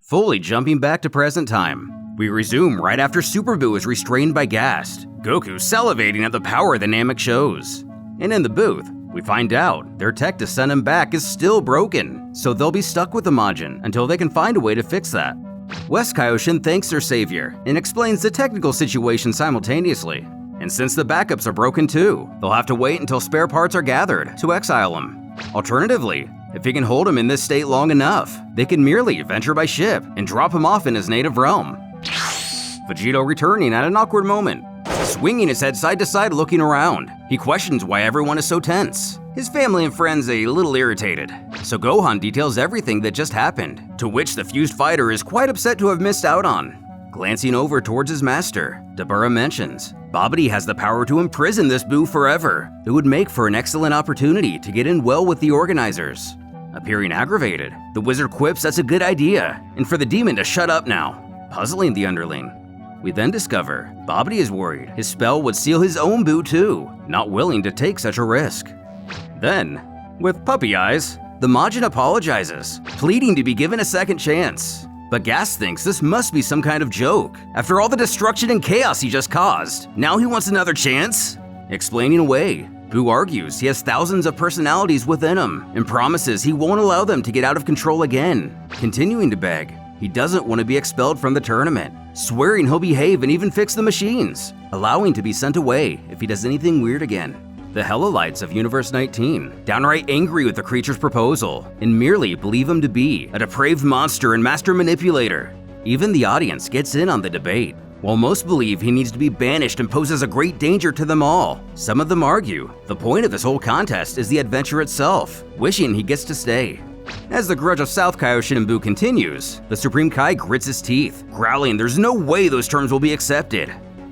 Fully jumping back to present time, we resume right after Super Buu is restrained by Gast, Goku salivating at the power the Namek shows. And in the booth, we find out their tech to send him back is still broken, so they'll be stuck with the Majin until they can find a way to fix that. West Kaioshin thanks their savior and explains the technical situation simultaneously. And since the backups are broken too, they'll have to wait until spare parts are gathered to exile him. Alternatively, if he can hold him in this state long enough, they can merely venture by ship and drop him off in his native realm. Vegito returning at an awkward moment, swinging his head side to side looking around. He questions why everyone is so tense. His family and friends a little irritated. So Gohan details everything that just happened, to which the fused fighter is quite upset to have missed out on. Glancing over towards his master, Dabura mentions, Babidi has the power to imprison this Buu forever. It would make for an excellent opportunity to get in well with the organizers. Appearing aggravated, the wizard quips that's a good idea, and for the demon to shut up now, puzzling the underling. We then discover Babidi is worried his spell would seal his own Buu too, not willing to take such a risk. Then, with puppy eyes, the Majin apologizes, pleading to be given a second chance. But Gast thinks this must be some kind of joke. After all the destruction and chaos he just caused, now he wants another chance? Explaining away, Buu argues he has thousands of personalities within him and promises he won't allow them to get out of control again. Continuing to beg, he doesn't want to be expelled from the tournament, swearing he'll behave and even fix the machines, allowing to be sent away if he does anything weird again. The Hellalites of Universe 19, downright angry with the creature's proposal, and merely believe him to be a depraved monster and master manipulator. Even the audience gets in on the debate. While most believe he needs to be banished and poses a great danger to them all, some of them argue the point of this whole contest is the adventure itself, wishing he gets to stay. As the grudge of South Kaioshin and Buu continues, the Supreme Kai grits his teeth, growling there's no way those terms will be accepted.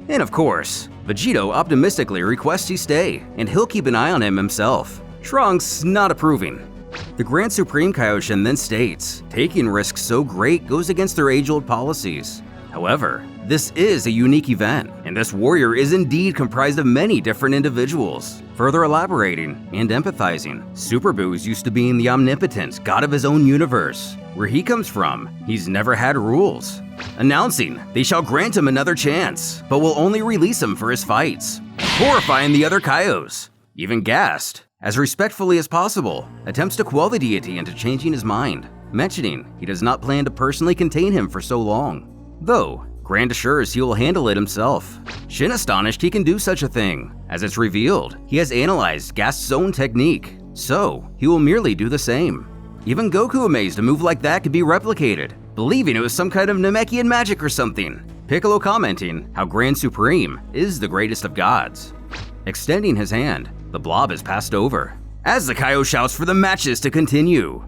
And of course, Vegito optimistically requests he stay, and he'll keep an eye on him himself. Trunks not approving. The Grand Supreme Kaioshin then states, taking risks so great goes against their age-old policies. However, this is a unique event, and this warrior is indeed comprised of many different individuals. Further elaborating and empathizing, Super Buu is used to being the omnipotent god of his own universe. Where he comes from, he's never had rules. Announcing they shall grant him another chance, but will only release him for his fights, horrifying the other Kaios. Even Gast, as respectfully as possible, attempts to quell the deity into changing his mind, mentioning he does not plan to personally contain him for so long. Though, Grand assures he will handle it himself. Shin astonished he can do such a thing. As it's revealed, he has analyzed Gast's own technique, so he will merely do the same. Even Goku amazed a move like that could be replicated, believing it was some kind of Namekian magic or something. Piccolo commenting how Grand Supreme is the greatest of gods. Extending his hand, the blob is passed over, as the Kaio shouts for the matches to continue.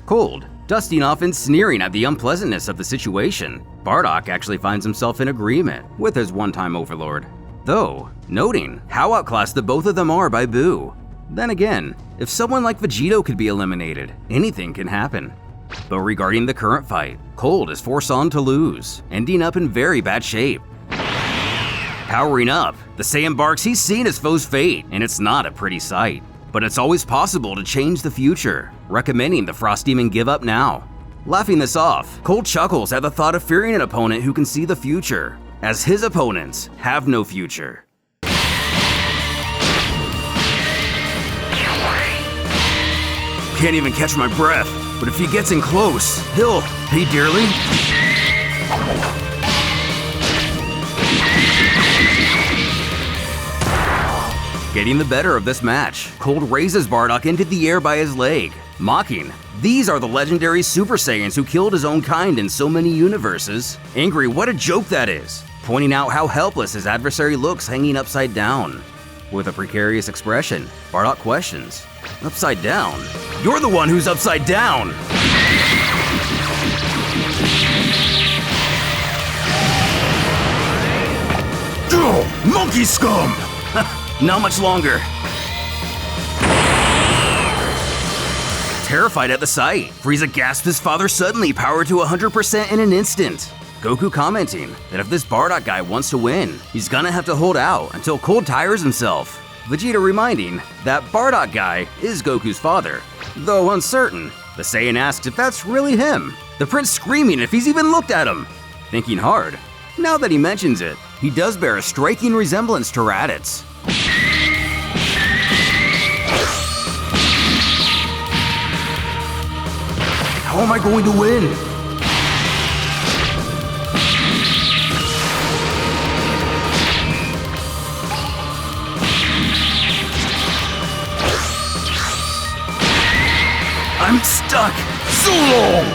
Cold, dusting off and sneering at the unpleasantness of the situation, Bardock actually finds himself in agreement with his one-time overlord, though noting how outclassed the both of them are by Buu. Then again, if someone like Vegito could be eliminated, anything can happen. But regarding the current fight, Cold is forced on to lose, ending up in very bad shape. Powering up, the Saiyan barks he's seen his foe's fate, and it's not a pretty sight. But it's always possible to change the future, recommending the Frost Demon give up now. Laughing this off, Cold chuckles at the thought of fearing an opponent who can see the future, as his opponents have no future. Can't even catch my breath, but if he gets in close, he'll pay dearly. Getting the better of this match, Cold raises Bardock into the air by his leg, mocking, "These are the legendary Super Saiyans who killed his own kind in so many universes." Angry what a joke that is, pointing out how helpless his adversary looks hanging upside down. With a precarious expression, Bardock questions, "Upside down? You're the one who's upside down!" Monkey scum! Not much longer. Terrified at the sight, Frieza gasps his father suddenly power to 100% in an instant. Goku commenting that if this Bardock guy wants to win, he's gonna have to hold out until Cold tires himself. Vegeta reminding that Bardock guy is Goku's father. Though uncertain, the Saiyan asks if that's really him. the prince screaming if he's even looked at him. Thinking hard, now that he mentions it, he does bear a striking resemblance to Raditz. How am I going to win? I'm stuck so long!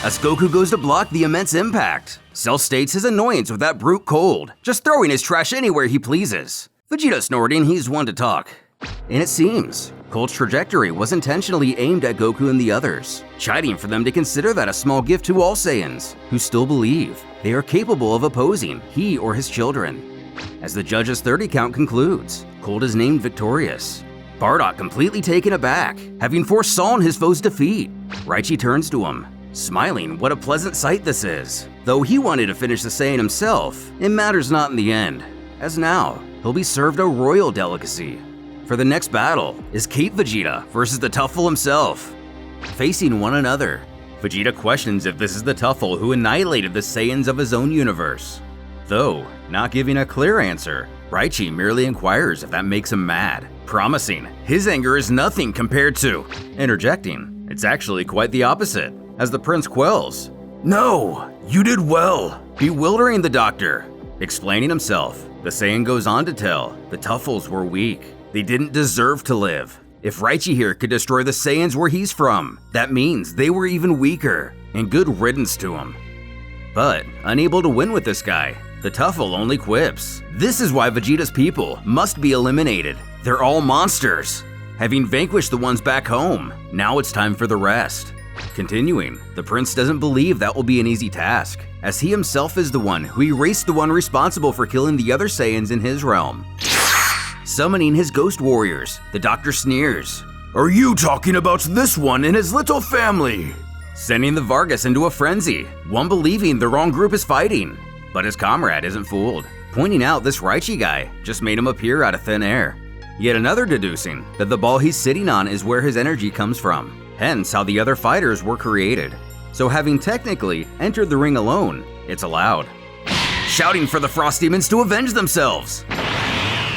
As Goku goes to block the immense impact, Cell states his annoyance with that brute Cold, just throwing his trash anywhere he pleases. Vegeta snorting he's one to talk. And it seems, Cold's trajectory was intentionally aimed at Goku and the others, chiding for them to consider that a small gift to all Saiyans, who still believe they are capable of opposing he or his children. As the judge's 30 count concludes, Cold is named victorious. Bardock completely taken aback, having foresawn his foe's defeat. Raichi turns to him, smiling what a pleasant sight this is. Though he wanted to finish the Saiyan himself, it matters not in the end, as now he'll be served a royal delicacy. For the next battle is Cape Vegeta versus the TUFFLE himself. Facing one another, Vegeta questions if this is the TUFFLE who annihilated the Saiyans of his own universe. Though not giving a clear answer, Raichi merely inquires if that makes him mad, promising his anger is nothing compared to, interjecting, it's actually quite the opposite, as the prince quells. No, you did well, bewildering the doctor. Explaining himself, the Saiyan goes on to tell the TUFFLE'S were weak. They didn't deserve to live. If Raichi here could destroy the Saiyans where he's from, that means they were even weaker, and good riddance to him. But unable to win with this guy, the TUFFLE only quips. This is why Vegeta's people must be eliminated. They're all monsters. Having vanquished the ones back home, now it's time for the rest. Continuing, the prince doesn't believe that will be an easy task, as he himself is the one who erased the one responsible for killing the other Saiyans in his realm. Summoning his ghost warriors, the doctor sneers. Are you talking about this one and his little family? Sending the Vargas into a frenzy, one believing the wrong group is fighting. But his comrade isn't fooled, pointing out this Raichi guy just made him appear out of thin air. Yet another deducing that the ball he's sitting on is where his energy comes from, hence how the other fighters were created. So having technically entered the ring alone, it's allowed. Shouting for the Frost Demons to avenge themselves!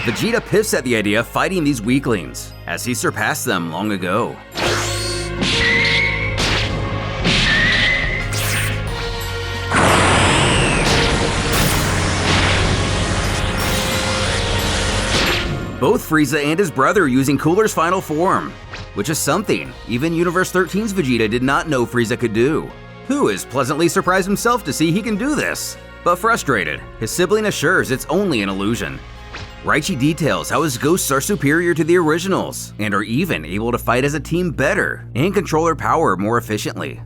Vegeta piffs at the idea of fighting these weaklings, as he surpassed them long ago. Both Frieza and his brother using Cooler's final form, which is something even Universe 13's Vegeta did not know Frieza could do. Who is pleasantly surprised himself to see he can do this. But frustrated, his sibling assures it's only an illusion. Raichi details how his ghosts are superior to the originals, and are even able to fight as a team better and control their power more efficiently.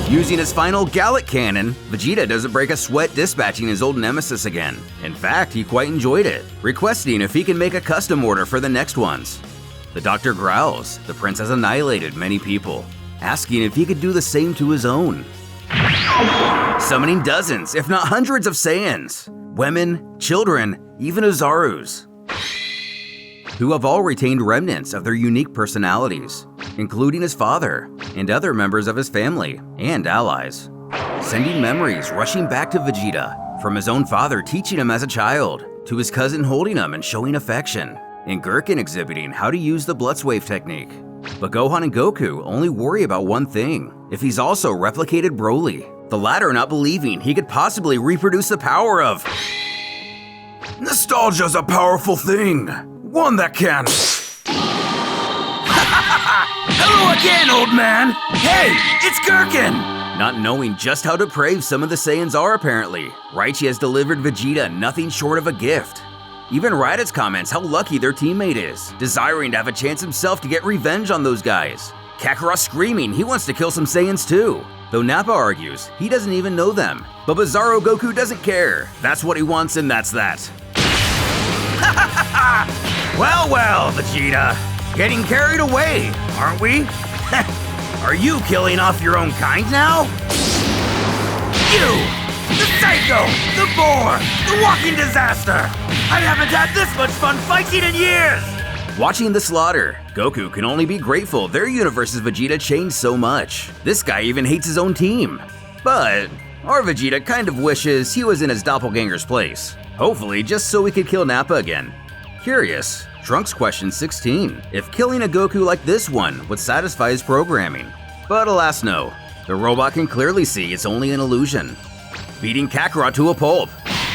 Using his final Gallic Cannon, Vegeta doesn't break a sweat dispatching his old nemesis again. In fact, he quite enjoyed it, requesting if he can make a custom order for the next ones. The doctor growls the prince has annihilated many people, asking if he could do the same to his own. Summoning dozens, if not hundreds of Saiyans, women, children, even Ozarus, who have all retained remnants of their unique personalities, including his father and other members of his family and allies. Sending memories rushing back to Vegeta, from his own father teaching him as a child, to his cousin holding him and showing affection, and Gherkin exhibiting how to use the Blitzwave technique. But Gohan and Goku only worry about one thing, if he's also replicated Broly, the latter not believing he could possibly reproduce the power of… Nostalgia's a powerful thing, one that can… Hello again, old man! Hey, it's Gherkin! Not knowing just how depraved some of the Saiyans are apparently, Raichi has delivered Vegeta nothing short of a gift. Even Raditz comments how lucky their teammate is, desiring to have a chance himself to get revenge on those guys. Kakarot screaming he wants to kill some Saiyans too, though Nappa argues he doesn't even know them. But Bizarro Goku doesn't care, that's what he wants and that's that. Well, Vegeta, getting carried away, aren't we? Are you killing off your own kind now? You! The Psycho! The Boar! The walking disaster! I haven't had this much fun fighting in years! Watching the slaughter, Goku can only be grateful their universe's Vegeta changed so much. This guy even hates his own team. But our Vegeta kind of wishes he was in his doppelganger's place. Hopefully just so he could kill Nappa again. Curious, Trunks questions 16 if killing a Goku like this one would satisfy his programming. But alas no, the robot can clearly see it's only an illusion. Beating Kakarot to a pulp,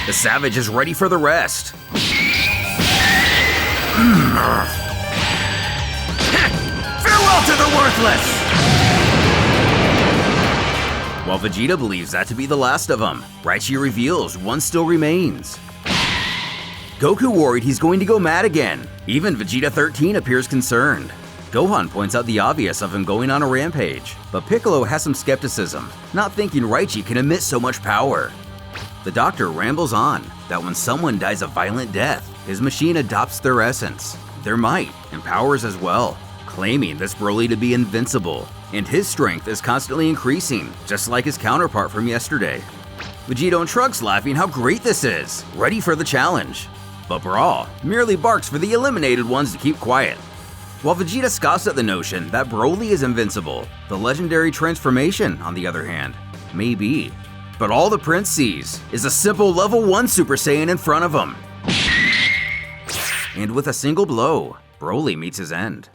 the Savage is ready for the rest. Farewell to the worthless! While Vegeta believes that to be the last of them, Raichi reveals one still remains. Goku worried he's going to go mad again. Even Vegeta 13 appears concerned. Gohan points out the obvious of him going on a rampage, but Piccolo has some skepticism, not thinking Raichi can emit so much power. The doctor rambles on that when someone dies a violent death, his machine adopts their essence, their might, and powers as well, claiming this Broly to be invincible, and his strength is constantly increasing, just like his counterpart from yesterday. Vegito and Trunks laughing how great this is, ready for the challenge. But Brawl merely barks for the eliminated ones to keep quiet. While Vegeta scoffs at the notion that Broly is invincible, the legendary transformation, on the other hand, may be. But all the Prince sees is a simple level 1 Super Saiyan in front of him. And with a single blow, Broly meets his end.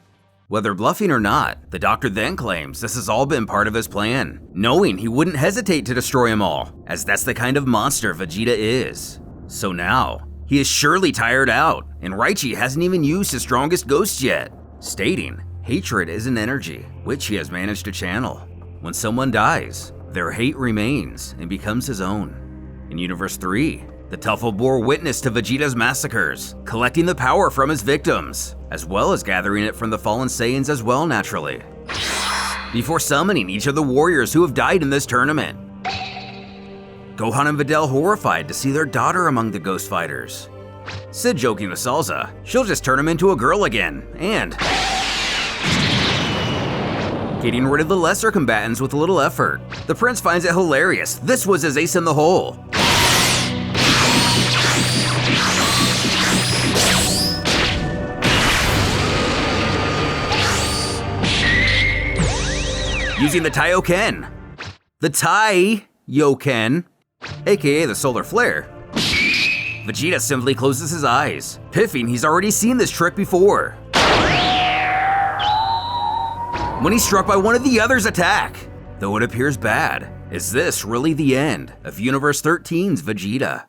Whether bluffing or not, the Doctor then claims this has all been part of his plan, knowing he wouldn't hesitate to destroy them all, as that's the kind of monster Vegeta is. So now, he is surely tired out, and Raichi hasn't even used his strongest ghost yet, stating hatred is an energy, which he has managed to channel. When someone dies, their hate remains and becomes his own. In Universe 3, the TUFFLE bore witness to Vegeta's massacres, collecting the power from his victims, as well as gathering it from the fallen Saiyans as well naturally, before summoning each of the warriors who have died in this tournament. Gohan and Videl horrified to see their daughter among the ghost fighters. Sid joking with Salza, she'll just turn him into a girl again, and getting rid of the lesser combatants with a little effort. The Prince finds it hilarious. This was his ace in the hole. Using the Taioken. The Tai-Yoken, aka the Solar Flare. Vegeta simply closes his eyes, piffing he's already seen this trick before. When he's struck by one of the others' attack. Though it appears bad, is this really the end of Universe 13's Vegeta?